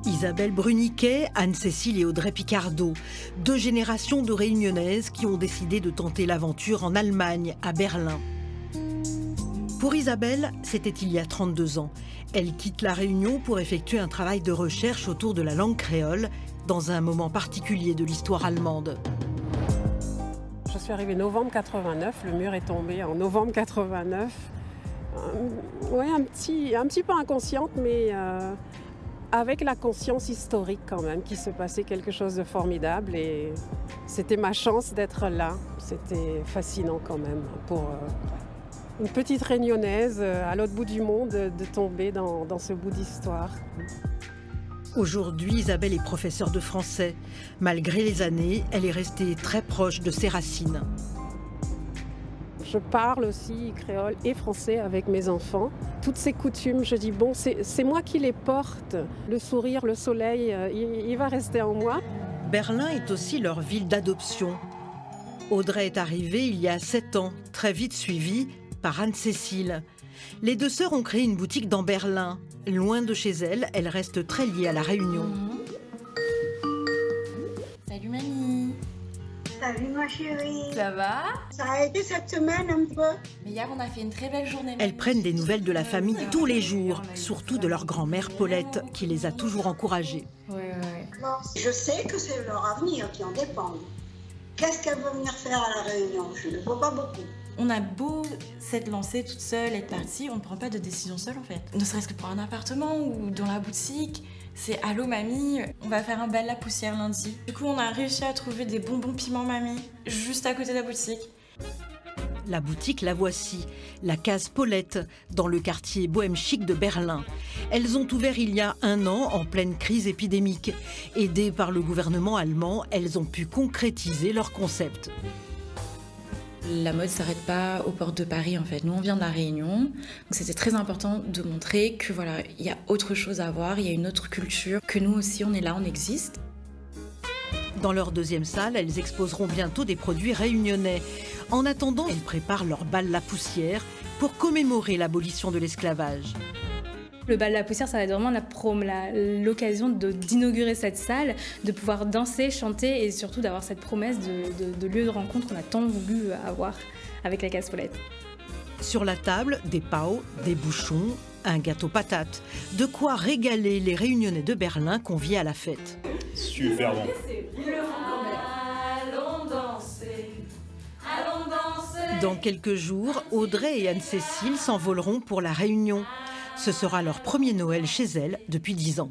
Isabelle Bruniquet, Anne-Cécile et Audrey Picardeau, deux générations de Réunionnaises qui ont décidé de tenter l'aventure en Allemagne, à Berlin. Pour Isabelle, c'était il y a 32 ans. Elle quitte la Réunion pour effectuer un travail de recherche autour de la langue créole, dans un moment particulier de l'histoire allemande. Je suis arrivée novembre 89, le mur est tombé en novembre 89. Oui, un petit peu inconsciente, mais avec la conscience historique quand même, qu'il se passait quelque chose de formidable et c'était ma chance d'être là. C'était fascinant quand même pour une petite Réunionnaise à l'autre bout du monde de tomber dans ce bout d'histoire. Aujourd'hui, Isabelle est professeure de français. Malgré les années, elle est restée très proche de ses racines. Je parle aussi créole et français avec mes enfants. Toutes ces coutumes, je dis bon, c'est moi qui les porte. Le sourire, le soleil, il va rester en moi. Berlin est aussi leur ville d'adoption. Audrey est arrivée il y a 7 ans, très vite suivie par Anne-Cécile. Les deux sœurs ont créé une boutique dans Berlin. Loin de chez elles, elles restent très liées à la Réunion. Salut mamie. Salut ma chérie. Ça va? Ça a été cette semaine un peu. Mais hier on a fait une très belle journée. Elles prennent des nouvelles de la famille tous les jours, surtout de leur grand-mère Paulette, qui les a toujours encouragées. Ouais. Je sais que c'est leur avenir qui en dépend. Qu'est-ce qu'elle veut venir faire à la Réunion? Je ne vois pas beaucoup. On a beau s'être lancée toute seule, être partie, on ne prend pas de décision seule en fait. Ne serait-ce que pour un appartement ou dans la boutique. C'est allô mamie, on va faire un bal la poussière lundi. Du coup on a réussi à trouver des bonbons piment mamie juste à côté de la boutique. La boutique, la voici, la case Paulette, dans le quartier bohème chic de Berlin. Elles ont ouvert il y a 1 an, en pleine crise épidémique. Aidées par le gouvernement allemand, elles ont pu concrétiser leur concept. La mode s'arrête pas aux portes de Paris en fait. Nous on vient de la Réunion, donc c'était très important de montrer que voilà, il y a autre chose à voir, il y a une autre culture, que nous aussi on est là, on existe. Dans leur deuxième salle, elles exposeront bientôt des produits réunionnais. En attendant, elles préparent leur bal la poussière pour commémorer l'abolition de l'esclavage. Le bal de la poussière, ça va être vraiment l'occasion d'inaugurer cette salle, de pouvoir danser, chanter et surtout d'avoir cette promesse de lieu de rencontre qu'on a tant voulu avoir avec la case Paulette. Sur la table, des pao, des bouchons, un gâteau patate. De quoi régaler les Réunionnais de Berlin conviés à la fête. Super bon. Allons danser, allons danser. Dans quelques jours, Audrey et Anne-Cécile s'envoleront pour la Réunion. Ce sera leur premier Noël chez elles depuis 10 ans.